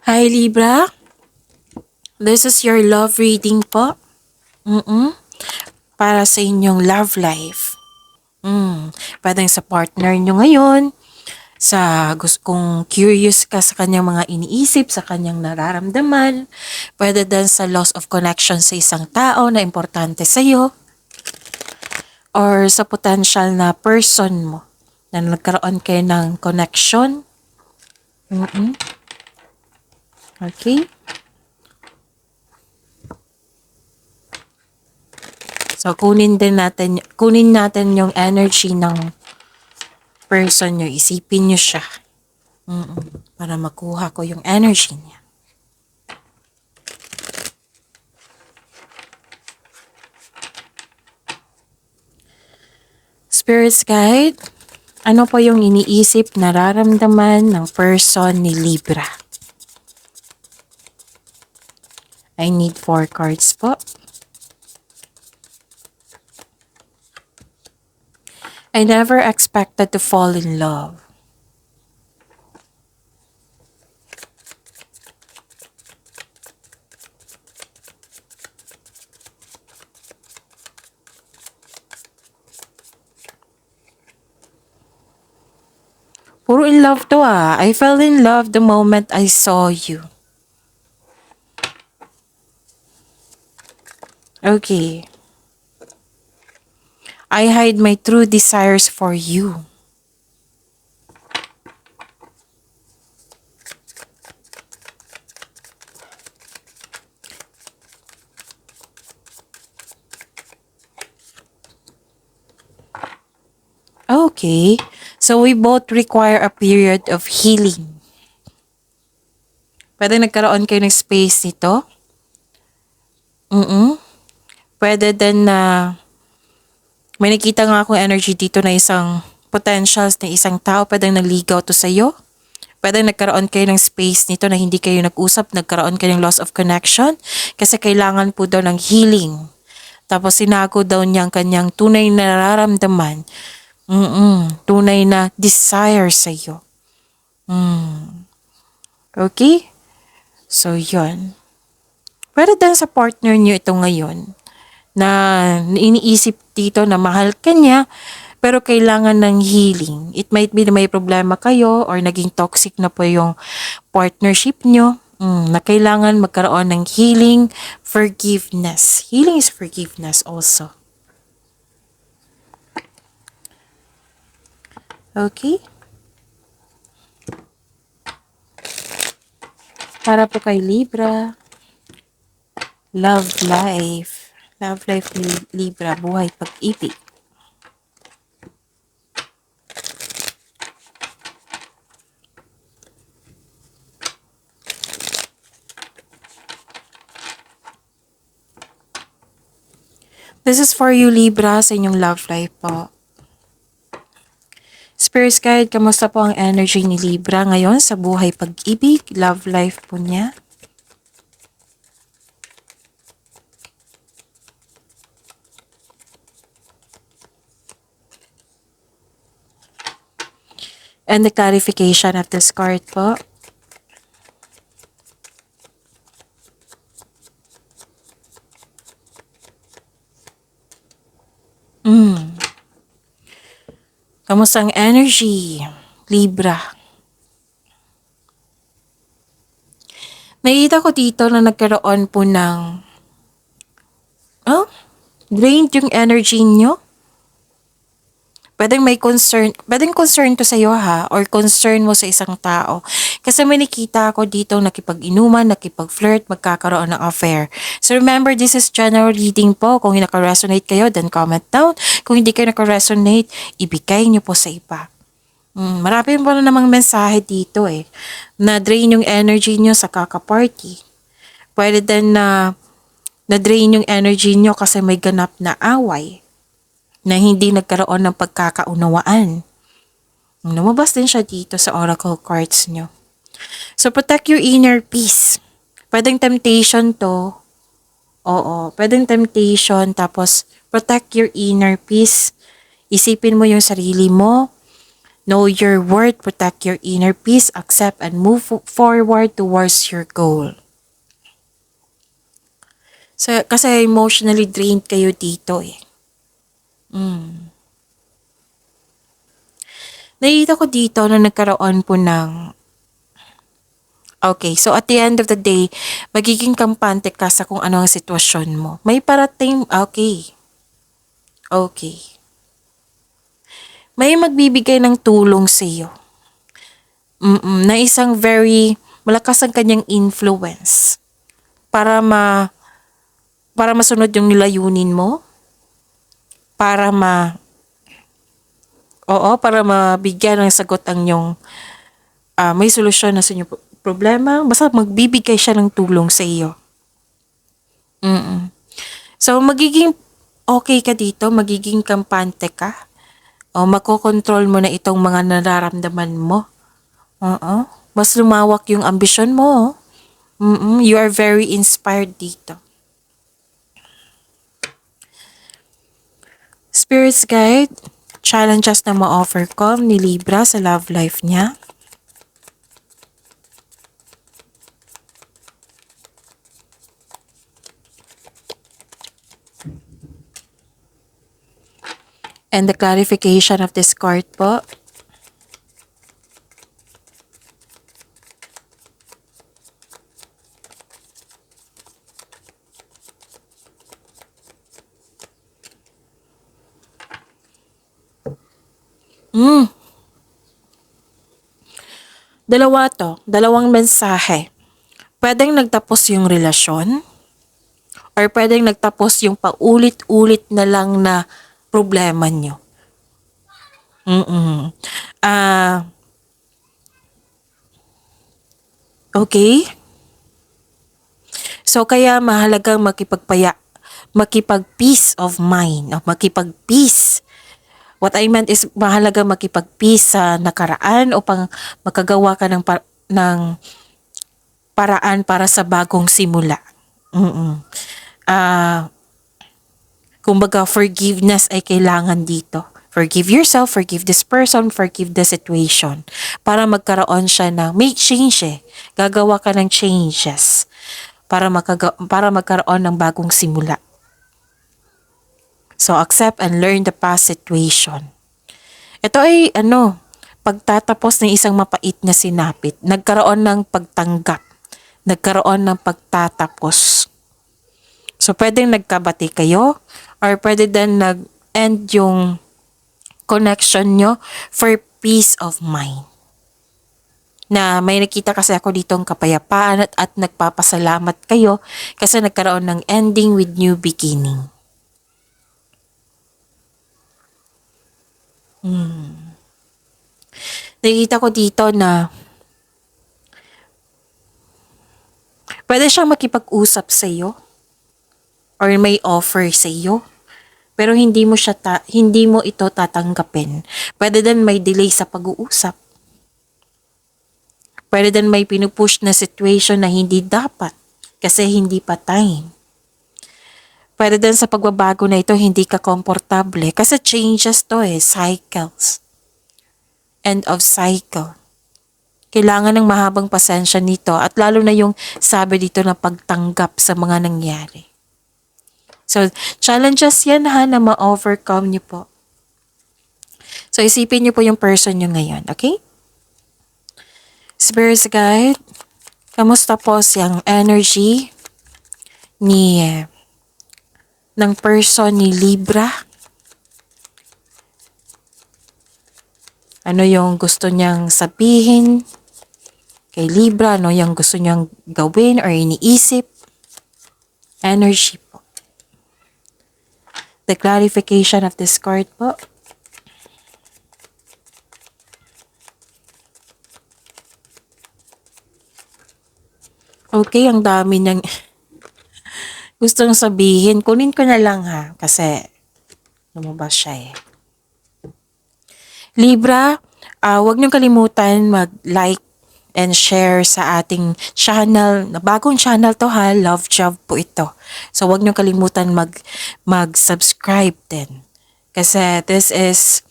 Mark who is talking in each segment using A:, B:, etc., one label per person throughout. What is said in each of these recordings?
A: Hi Libra, this is your love reading po. Para sa inyong love life. Pwedeng sa partner nyo ngayon, kung curious ka sa kanyang mga iniisip, sa kanyang nararamdaman, pwede din sa loss of connection sa isang tao na importante sa'yo, or sa potential na person mo na nagkaroon kayo ng connection. Okay? So, kunin natin yung energy ng person nyo. Isipin nyo siya. Para makuha ko yung energy niya. Spirit's Guide, ano po yung iniisip, nararamdaman ng person ni Libra? I need 4 cards po. I never expected to fall in love. Puro in love to ah. I fell in love the moment I saw you. Okay. I hide my true desires for you. Okay. So we both require a period of healing. Pwede nagkaroon kayo ng space nito. Pwede din na may nakita nga akong energy dito na isang potentials na isang tao. Pwede nagligaw to sa'yo. Pwede nagkaroon kayo ng space nito na hindi kayo nag-usap. Nagkaroon kayo ng loss of connection. Kasi kailangan po daw ng healing. Tapos sinago daw niya ang kanyang tunay na nararamdaman. Tunay na desire sa'yo. Okay? So, yun. Pwede din sa partner niyo ito ngayon na iniisip dito na mahal ka niya pero kailangan ng healing. It might be na may problema kayo or naging toxic na po yung partnership niyo. Na kailangan magkaroon ng healing, forgiveness. Healing is forgiveness also. Okay? Para po kay Libra. Love life. Love life ni Libra. Buhay pag-ibig. This is for you, Libra, sa inyong love life po. Spirit Guide, kamusta po ang energy ni Libra ngayon sa buhay pag-ibig, love life po niya? And the clarification of this card po. Kamusta ang energy, Libra? Nakita ko dito na nagkaroon po ng drained yung energy nyo. Pwedeng may concern, pwedeng concern to sa'yo ha, or concern mo sa isang tao. Kasi may nakita ako dito nakipag-inuman, nakipag-flirt, magkakaroon ng affair. So remember, this is general reading po. Kung naka-resonate kayo, then comment down. Kung hindi kayo naka-resonate, ibigay nyo po sa iba. Marami po na namang mensahe dito na-drain yung energy nyo sa kaka-party. Pwede din na-drain yung energy nyo kasi may ganap na away na hindi nagkaroon ng pagkakaunawaan. Lumabas din siya dito sa oracle cards nyo. So, protect your inner peace. Pwedeng temptation to. Oo, pwedeng temptation. Tapos, protect your inner peace. Isipin mo yung sarili mo Know your worth, protect your inner peace, accept and move forward towards your goal. So, kasi emotionally drained kayo dito eh. Nakita ko dito na nagkaroon po ng okay, so at the end of the day, magiging kampante ka sa kung ano ang sitwasyon mo. May parating, okay. Okay. May magbibigay ng tulong sa iyo. Na isang very malakas ang kanyang influence para para masunod yung nilayunin mo, para para mabigyan ng sagot ang yung may solusyon na sa inyong problema, basta magbibigay siya ng tulong sa iyo. So, magiging okay ka dito, magiging kampante ka, o makokontrol mo na itong mga nararamdaman mo. Mas lumawak yung ambisyon mo. You are very inspired dito. Spirits guide, challenges na ma-overcome ni Libra sa love life niya. And the clarification of this card po. Dalawang mensahe. Pwedeng nagtapos yung relasyon or pwedeng nagtapos yung paulit-ulit na lang na problema nyo. Okay? So, kaya mahalagang makipag-peace of mind, o makipag-peace. What I meant is mahalaga makipag-peace sa nakaraan upang makagawa ka ng paraan para sa bagong simula. Kumbaga, forgiveness ay kailangan dito. Forgive yourself, forgive this person, forgive the situation. Para magkaroon siya ng, may change eh. Gagawa ka ng changes para magkaroon ng bagong simula. So, accept and learn the past situation. Ito ay, pagtatapos ng isang mapait na sinapit. Nagkaroon ng pagtanggap. Nagkaroon ng pagtatapos. So, pwedeng nagkabati kayo or pwede din nag-end yung connection nyo for peace of mind. Na may nakita kasi ako ditong kapayapaan at nagpapasalamat kayo kasi nagkaroon ng ending with new beginning. Nakita ko dito na pwede siyang makipag-usap sa iyo or may offer sa iyo pero hindi mo ito tatanggapin. Pwede din may delay sa pag-uusap. Pwede din may pinupush na situation na hindi dapat kasi hindi pa time. Pwede din sa pagbabago na ito hindi ka komportable kasi changes to cycles. End of cycle. Kailangan ng mahabang pasensya nito at lalo na yung sabi dito na pagtanggap sa mga nangyari. So, challenges yan na ma-overcome niyo po. So, isipin niyo po yung person niyo ngayon, okay? Spirits guide, kamusta po siyang energy ng person ni Libra? Ano yung gusto niyang sabihin kay Libra? Ano yung gusto niyang gawin or iniisip? Energy po. The clarification of this card po. Okay, ang dami niyang gustong sabihin. Kunin ko na lang ha, kasi lumabas siya Libra, huwag niyong kalimutan mag-like and share sa ating channel. Bagong channel to ha, Love Job po ito. So huwag niyong kalimutan mag-subscribe din. Kasi this is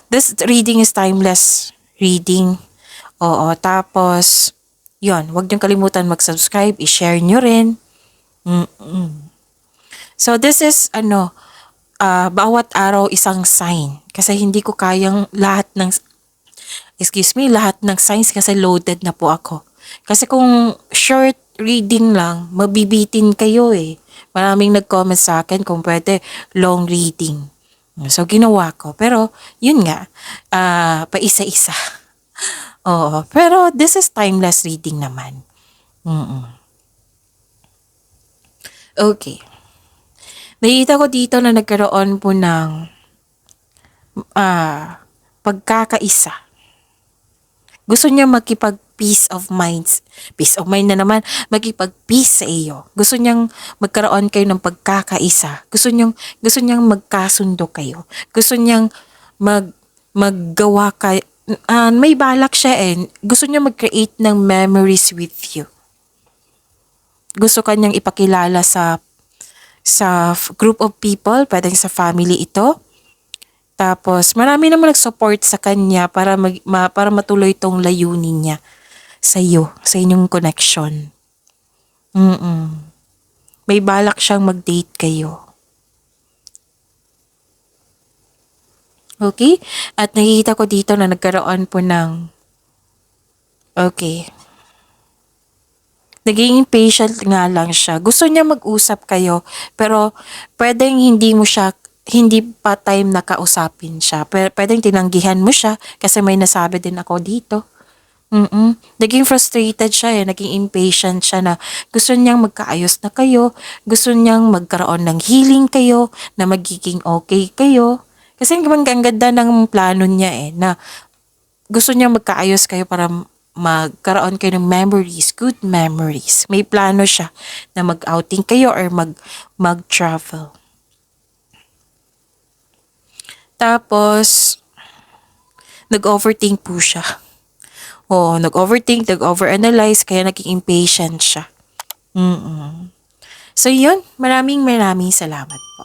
A: This reading is timeless reading. Oo, tapos, yon, wag niyong kalimutan mag-subscribe, i-share niyo rin. So, this is, bawat araw isang sign. Kasi hindi ko kayang lahat ng signs kasi loaded na po ako. Kasi kung short reading lang, mabibitin kayo eh. Maraming nag-comment sa akin kung pwede long reading. So, ginawa ko. Pero, yun nga, paisa-isa. Oo. Pero, this is timeless reading naman. Okay. Nakita ko dito na nagkaroon po ng pagkakaisa. Gusto niya makipag-peace of minds. Peace of mind na naman, makipag-peace sa iyo. Gusto niyang magkaroon kayo ng pagkakaisa. Gusto niyang magkasundo kayo. Gusto niyang maggawa kayo. May balak siya eh. Gusto niya mag-create ng memories with you. Gusto kanyang ipakilala sa group of people, pwedeng sa family ito. Tapos, marami naman nag-support sa kanya para matuloy itong layunin niya sa iyo, sa inyong connection. May balak siyang mag-date kayo. Okay? At nakikita ko dito na nagkaroon po ng naging impatient nga lang siya. Gusto niya mag-usap kayo, pero pwedeng hindi pa time na kausapin siya. Pwedeng tinanggihan mo siya kasi may nasabi din ako dito. Naging frustrated siya eh. Naging impatient siya na gusto niyang magkaayos na kayo. Gusto niyang magkaroon ng healing kayo, na magiging okay kayo. Kasi ang ganda ng plano niya eh, na gusto niyang magkaayos kayo para magkaroon kayo ng memories, good memories. May plano siya na mag-outing kayo or mag-travel. Tapos, nag-overthink po siya. Oo, nag-overthink, nag-overanalyze, kaya naging impatient siya. So yun, maraming salamat po.